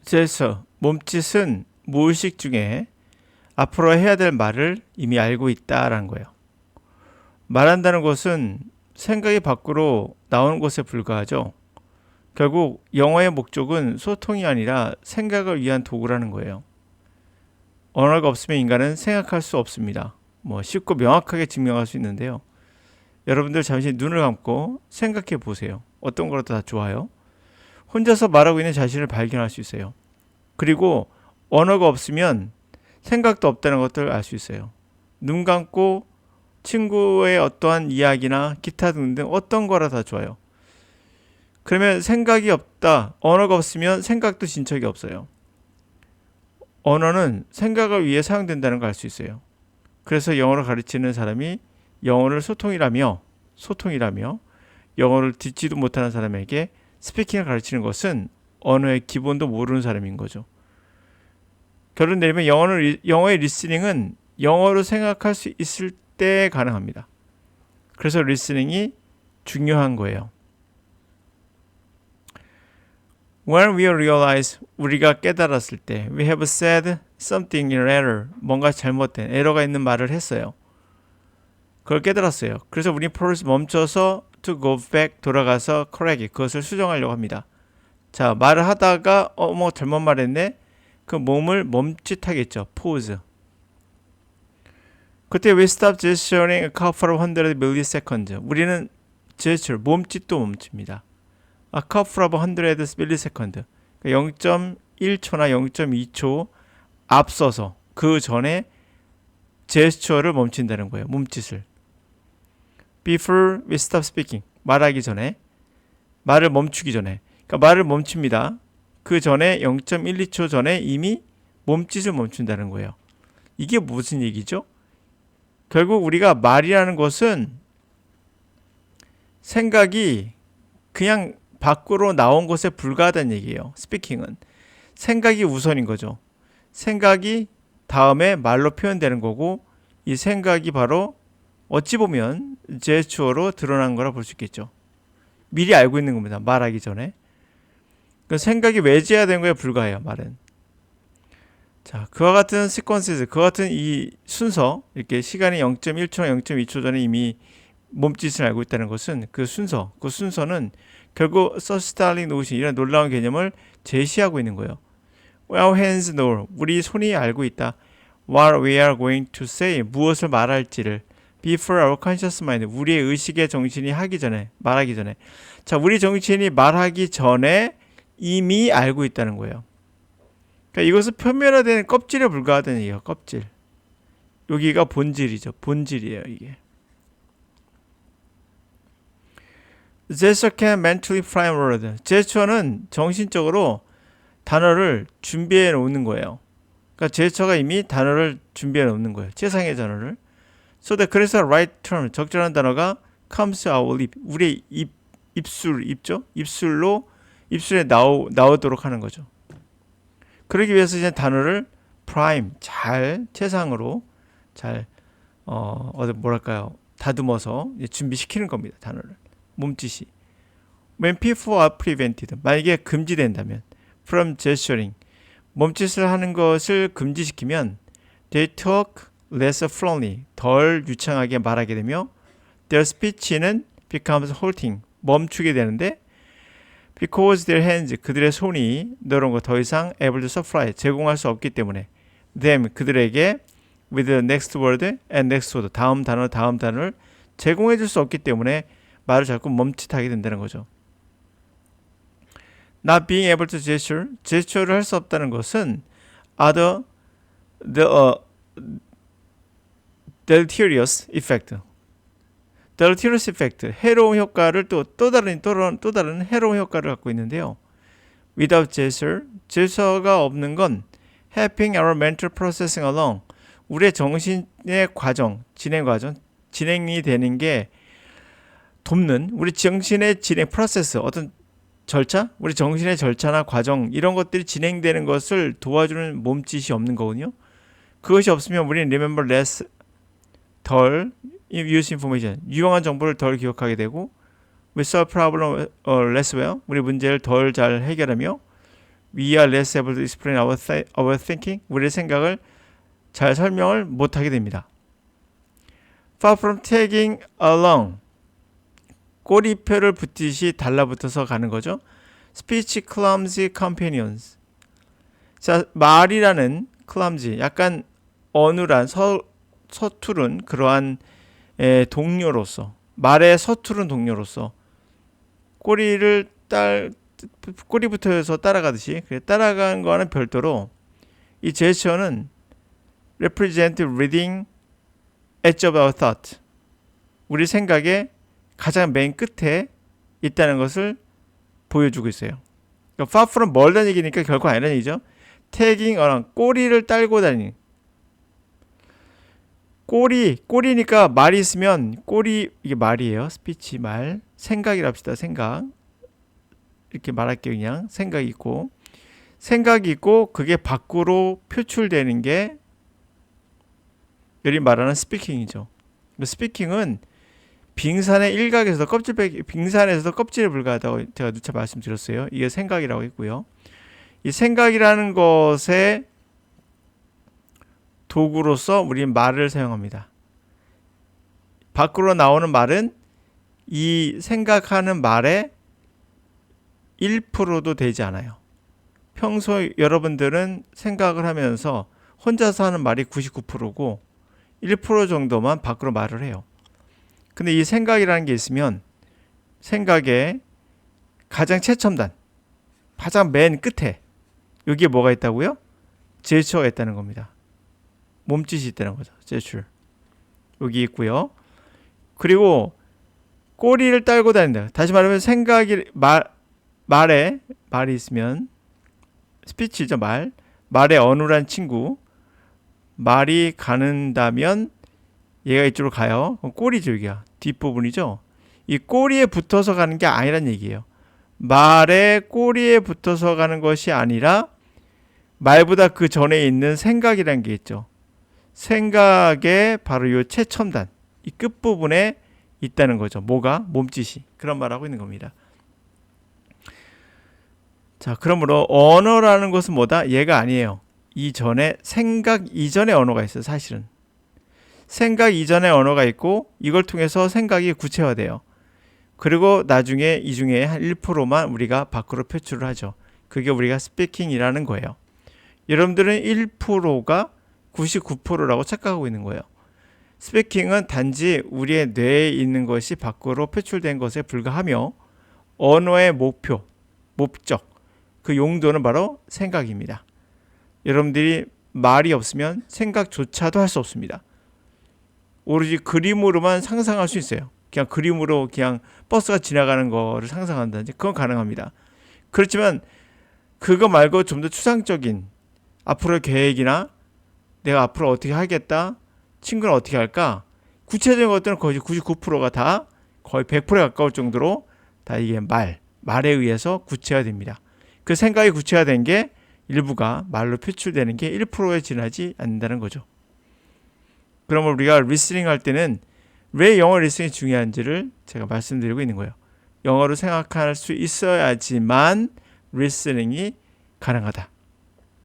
gesture, 몸짓은 무의식 중에 앞으로 해야 될 말을 이미 알고 있다라는 거예요. 말한다는 것은 생각이 밖으로 나오는 것에 불과하죠. 결국 영어의 목적은 소통이 아니라 생각을 위한 도구라는 거예요. 언어가 없으면 인간은 생각할 수 없습니다. 쉽고 명확하게 증명할 수 있는데요. 여러분들 잠시 눈을 감고 생각해 보세요. 어떤 거라도 다 좋아요. 혼자서 말하고 있는 자신을 발견할 수 있어요. 그리고 언어가 없으면 생각도 없다는 것을 알 수 있어요. 눈 감고 친구의 어떠한 이야기나 기타 등등 어떤 거라 다 좋아요. 그러면 생각이 없다, 언어가 없으면 생각도 진척이 없어요. 언어는 생각을 위해 사용된다는 걸 알 수 있어요. 그래서 영어를 가르치는 사람이 영어를 소통이라며 영어를 듣지도 못하는 사람에게 스피킹을 가르치는 것은 언어의 기본도 모르는 사람인 거죠. 결론 내리면 영어의 리스닝은 영어로 생각할 수 있을 때 가능합니다. 그래서 리스닝이 중요한 거예요. When we realize, 우리가 깨달았을 때, we have said something in error, 뭔가 잘못된 에러가 있는 말을 했어요. 그걸 깨달았어요. 그래서 우리 프로세스 멈춰서 to go back, 돌아가서 correct, 그것을 수정하려고 합니다. 자, 말을 하다가 잘못 말했네. 그 몸을 멈칫하겠죠. pause. 그때 we stop gesturing a couple of hundred milliseconds. 우리는 gesture, 몸짓도 멈춥니다. A couple of hundred milliseconds. 0.1초나 0.2초 앞서서 그 전에 제스처를 멈춘다는 거예요. 몸짓을. Before we stop speaking. 말하기 전에. 말을 멈추기 전에. 그러니까 말을 멈춥니다. 그 전에 0.12초 전에 이미 몸짓을 멈춘다는 거예요. 이게 무슨 얘기죠? 결국 우리가 말이라는 것은 생각이 그냥 밖으로 나온 것에 불과하다는 얘기예요. 스피킹은. 생각이 우선인 거죠. 생각이 다음에 말로 표현되는 거고 이 생각이 바로 어찌 보면 제스처로 드러난 거라 볼 수 있겠죠. 미리 알고 있는 겁니다. 말하기 전에. 그 생각이 외재화된 거에 불과해요. 말은. 자, 그와 같은 시퀀스, 그와 같은 이 순서, 이렇게 시간이 0.1초나 0.2초 전에 이미 몸짓을 알고 있다는 것은 그 순서는 결국 서스탈링 노션, 이런 놀라운 개념을 제시하고 있는 거예요. Our hands know, 우리 손이 알고 있다. What we are going to say, 무엇을 말할지를. Before our conscious mind, 우리의 의식의 정신이 말하기 전에. 자, 우리 정신이 말하기 전에 이미 알고 있다는 거예요. 그러니까 이것은 표면화된 껍질에 불과하다는 얘기예요. 껍질. 여기가 본질이죠. 본질이에요, 이게. Gesture can mentally prime word. 제스처는 정신적으로 단어를 준비해 놓는 거예요. 그러니까 제스처가 이미 단어를 준비해 놓는 거예요. 최상의 단어를. So that 그래서 right term, 적절한 단어가 comes out lip. 우리의 입죠? 입술에 나오도록 하는 거죠. 그러기 위해서 이제 단어를 prime, 최상으로 다듬어서 준비시키는 겁니다. 단어를. 몸짓이. When people are prevented, 만약에 금지된다면 from gesturing, 몸짓을 하는 것을 금지시키면 they talk less fluently, 덜 유창하게 말하게 되며 their speech는 becomes halting, 멈추게 되는데 because their hands, 그들의 손이 너런 거 더 이상 able to supply, 제공할 수 없기 때문에 them, 그들에게 with the next word and next word, 다음 단어를 제공해 줄 수 없기 때문에 말을 자꾸 멈칫하게 된다는 거죠. Not being able to gesture, 제스처를 할 수 없다는 것은 deleterious effect, 해로운 효과를 또 다른 해로운 효과를 갖고 있는데요. Without gesture, 제스처가 없는 건 helping our mental processing along, 우리의 정신의 진행이 되는 게 돕는 우리 정신의 진행 프로세스, 어떤 절차, 우리 정신의 절차나 과정 이런 것들이 진행되는 것을 도와주는 몸짓이 없는 거거든요. 그것이 없으면 우리는 remember less, 덜 use information, 유용한 정보를 덜 기억하게 되고 we solve problem less well, 우리 문제를 덜 잘 해결하며 we are less able to explain our thinking. 우리의 생각을 잘 설명을 못하게 됩니다. far from tagging along. 꼬리표를 붙듯이 달라붙어서 가는 거죠. speech clumsy companions. 자, 말이라는 clumsy, 약간 어눌한 서투른 그러한 동료로서, 말에 서투른 동료로서 꼬리부터해서 따라가듯이 따라가는 거와는 별도로 이 제스처는 represent reading edge of our thought. 우리 생각의 가장 맨 끝에 있다는 것을 보여주고 있어요. 그러니까 far from 멀다는 얘기니까 결코 아니라는 얘기죠. tagging along, 꼬리를 딸고 다니는. 꼬리니까 말이 있으면 이게 말이에요. 스피치 말. 생각이라 합시다. 생각. 이렇게 말할게요. 그냥 생각이 있고 그게 밖으로 표출되는 게 여기 말하는 스피킹이죠. 스피킹은 빙산의 일각에서도 빙산에서도 껍질에 불과하다고 제가 누차 말씀드렸어요. 이게 생각이라고 했고요. 이 생각이라는 것의 도구로서 우리는 말을 사용합니다. 밖으로 나오는 말은 이 생각하는 말의 1%도 되지 않아요. 평소 여러분들은 생각을 하면서 혼자서 하는 말이 99%고 1% 정도만 밖으로 말을 해요. 근데 이 생각이라는 게 있으면 생각의 가장 최첨단, 가장 맨 끝에 여기에 뭐가 있다고요? 제스처가 있다는 겁니다. 몸짓이 있다는 거죠. 제스처. 여기 있고요. 그리고 꼬리를 딸고 다닌다. 다시 말하면 말이 있으면 스피치죠. 말에 어눌한 친구. 말이 가는다면 얘가 이쪽으로 가요. 꼬리죠. 여기가 뒷부분이죠. 이 꼬리에 붙어서 가는 게 아니란 얘기예요. 말의 꼬리에 붙어서 가는 것이 아니라 말보다 그 전에 있는 생각이라는 게 있죠. 생각의 바로 이 최첨단, 이 끝부분에 있다는 거죠. 뭐가? 몸짓이. 그런 말하고 있는 겁니다. 자, 그러므로 언어라는 것은 뭐다? 얘가 아니에요. 생각 이전의 언어가 있어요. 사실은. 생각 이전의 언어가 있고 이걸 통해서 생각이 구체화돼요. 그리고 나중에 이 중에 한 1%만 우리가 밖으로 표출을 하죠. 그게 우리가 스피킹이라는 거예요. 여러분들은 1%가 99%라고 착각하고 있는 거예요. 스피킹은 단지 우리의 뇌에 있는 것이 밖으로 표출된 것에 불과하며 언어의 목적, 그 용도는 바로 생각입니다. 여러분들이 말이 없으면 생각조차도 할 수 없습니다. 오로지 그림으로만 상상할 수 있어요. 그냥 그림으로 그냥 버스가 지나가는 거를 상상한다든지 그건 가능합니다. 그렇지만 그거 말고 좀 더 추상적인 앞으로의 계획이나 내가 앞으로 어떻게 하겠다, 친구는 어떻게 할까, 구체적인 것들은 거의 99%가 다 거의 100%에 가까울 정도로 다 이게 말에 의해서 구체화됩니다. 그 생각이 구체화된 게 일부가 말로 표출되는 게 1%에 지나지 않는다는 거죠. 그러면 우리가 리스닝 할 때는 왜 영어 리스닝이 중요한지를 제가 말씀드리고 있는 거예요. 영어로 생각할 수 있어야지만 리스닝이 가능하다.